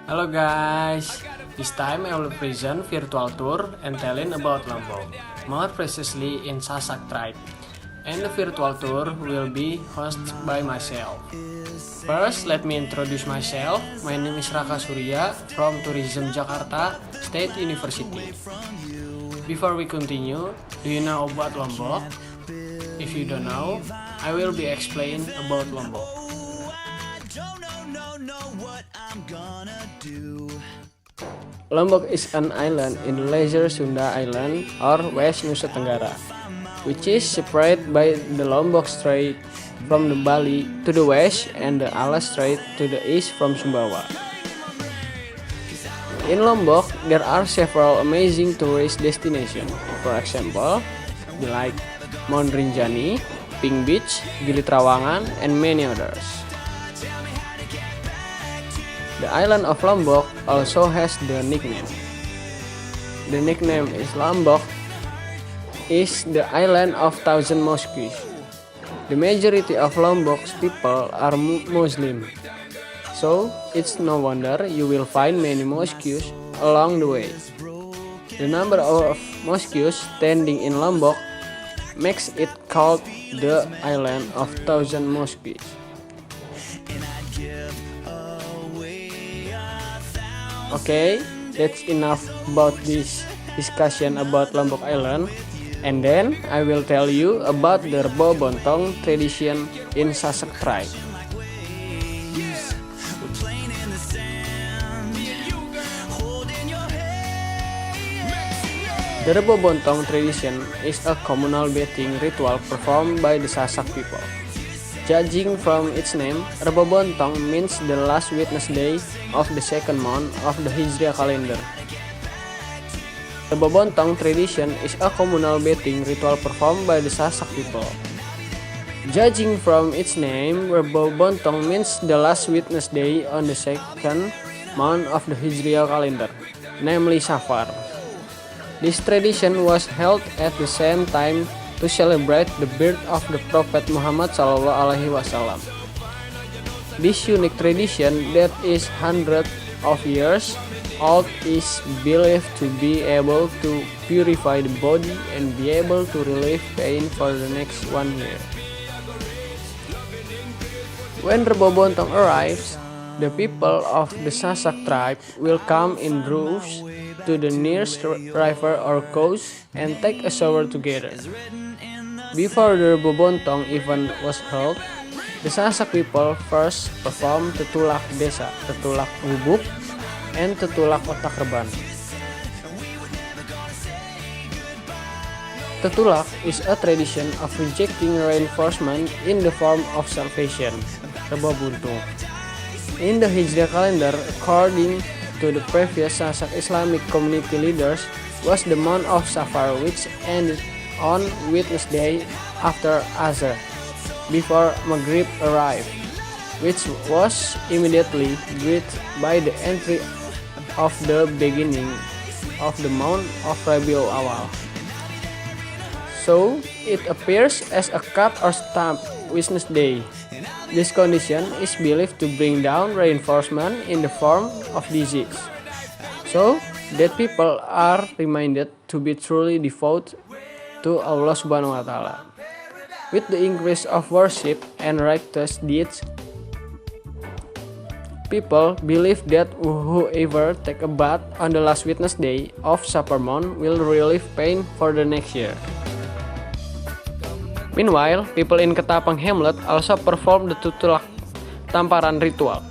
Hello guys, this time I will present virtual tour and telling about Lombok, more precisely in Sasak tribe. And the virtual tour will be hosted by myself. First, let me introduce myself. My name is Raka Surya from Tourism Jakarta State University. Before we continue, do you know about Lombok? If you don't know, I will be explain about Lombok. Lombok is an island in Leisure Sunda Island or West Nusa Tenggara, which is separated by the Lombok Strait from the Bali to the west and the Alas Strait to the east from Sumbawa. In Lombok, there are several amazing tourist destinations. For example, like Mount Rinjani, Pink Beach, Gili Trawangan, and many others. The island of Lombok also has the nickname. The nickname is Lombok is the island of thousand mosques. The majority of Lombok's people are Muslim, so it's no wonder you will find many mosques along the way. The number of mosques standing in Lombok makes it called the island of thousand mosques. Okay, that's enough about this discussion about Lombok Island, and then I will tell you about the Rebo Bontong tradition in Sasak tribe. The Rebo Bontong tradition is a communal bathing ritual performed by the Sasak people. Judging from its name, Rebo Bontong means the last witness day of the second month of the Hijriah calendar. Rebo Bontong tradition is a communal bathing ritual performed by the Sasak people. Judging from its name, Rebo Bontong means the last witness day on the second month of the Hijriah calendar, namely Safar. This tradition was held at the same time to celebrate the birth of the Prophet Muhammad SAW. This unique tradition that is hundreds of years old is believed to be able to purify the body and be able to relieve pain for the next 1 year. When Rebo Bontong arrives, the people of the Sasak tribe will come in droves to the nearest river or coast and take a shower together. Before the Rebo Bontong event was held, the Sasak people first performed Tetulak Desa, Tetulak Gubuk, and Tetulak Otak Reban. Tetulak is a tradition of rejecting reinforcement in the form of salvation, Rebo Buntung. In the Hijriah calendar, according to the previous Sasak Islamic community leaders, was the month of Safar, which ended on witness day after Asr, before Maghrib arrived, which was immediately greeted by the entry of the beginning of the month of Rabiul Awal. So it appears as a cut or stamp witness day. This condition is believed to bring down reinforcement in the form of disease, so that people are reminded to be truly devout to Allah Subhanahu wa Ta'ala. With the increase of worship and righteous deeds, people believe that whoever take a bath on the last witness day of Safar month will relieve pain for the next year. Meanwhile, people in Ketapang Hamlet also perform the Tetulak Tamparan ritual.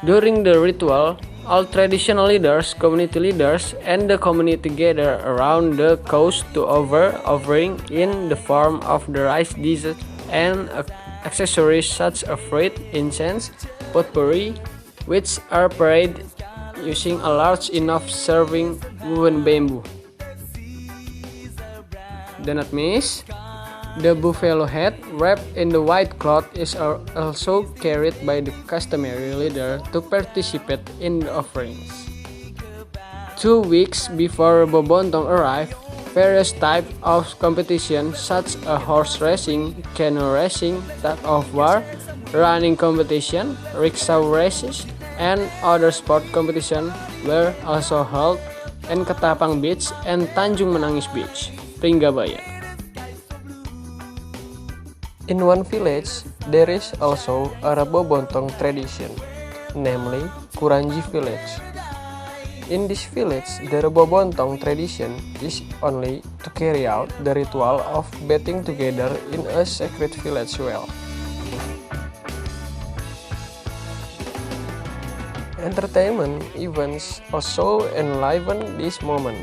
During the ritual, all traditional leaders, community leaders, and the community gather around the coast to offering in the form of the rice dishes and accessories such as fruit, incense, potpourri, which are prepared using a large enough serving woven bamboo. Do not miss, the buffalo head wrapped in the white cloth is also carried by the customary leader to participate in the offerings. 2 weeks before Rebo Bontong arrived, various types of competitions such as horse racing, canoe racing, tug of war, running competition, rickshaw races, and other sport competition were also held in Ketapang Beach and Tanjung Menangis Beach, Pringgabaya. In one village, there is also a Rebobontong tradition, namely Kuranji village. In this village, the Rebobontong tradition is only to carry out the ritual of bathing together in a sacred village well. Entertainment events also enliven this moment,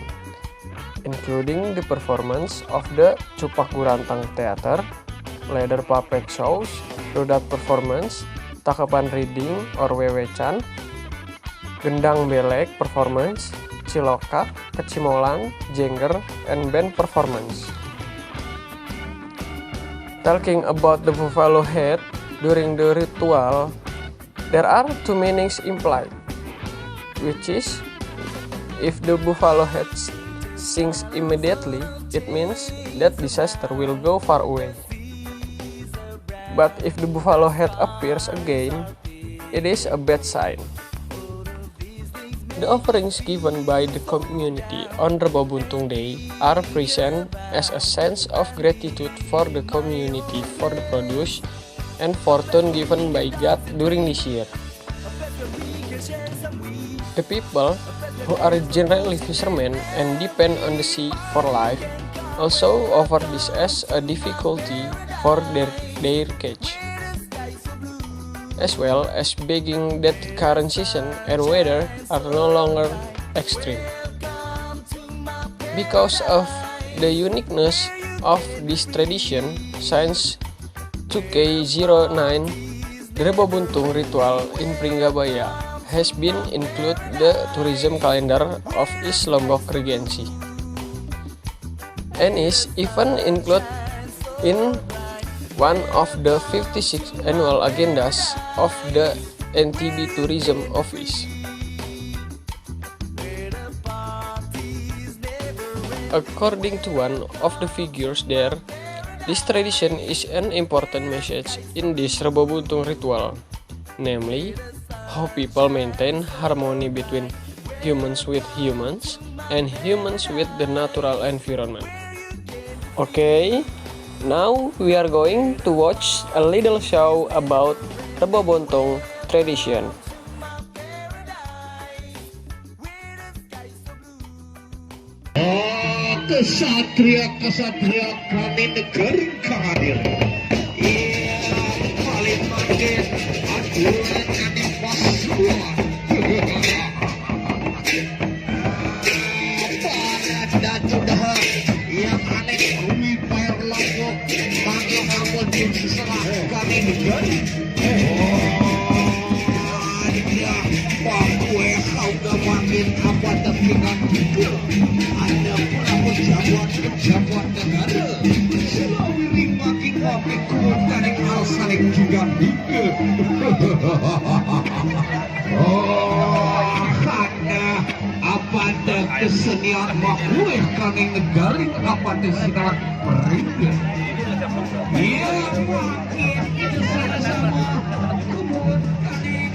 including the performance of the Cupak Gurantang Theater, leather puppet shows, rudat performance, takapan reading or wewecan, gendang belek performance, cilokak, kecimolan, jengger, and band performance. Talking about the buffalo head during the ritual, there are two meanings implied, which is, if the buffalo head sinks immediately, it means that disaster will go far away. But if the buffalo head appears again, it is a bad sign. The offerings given by the community on Rebobuntung Day are present as a sense of gratitude for the community for the produce and fortune given by God during this year. The people, who are generally fishermen and depend on the sea for life, also offer this as a difficulty for their catch, as well as begging that the current season and weather are no longer extreme. Because of the uniqueness of this tradition, since 2K09, the Rebobuntung ritual in Pringgabaya has been included the tourism calendar of East Lombok Regency, and is even included in one of the 56 annual agendas of the NTB Tourism Office. According to one of the figures there, this tradition is an important message in this Rebobuntung ritual, namely how people maintain harmony between humans with humans and humans with the natural environment. Okay, now we are going to watch a little show about Rebobuntung tradition. Kesatria kami negeri kahadir. Paling makin aturan kami pasuan. Pada sudah yang aneh bumi bayar lombok panggil harmon di setelah kami negeri. Dia pakue kau gak makin apa tertinggal juga. Ada pula pejabat negara selalu makin kuat dari hal saling juga karena apa ada kesenian makhluk kaning negari apa ada sinar peringkat ya makin sama-sama kubur kaning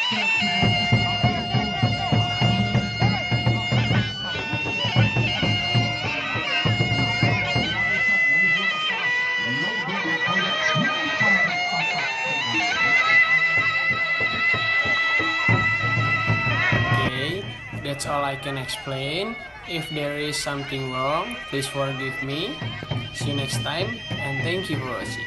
Okay, that's all I can explain. If there is something wrong, please forgive me. See you next time, and thank you for watching.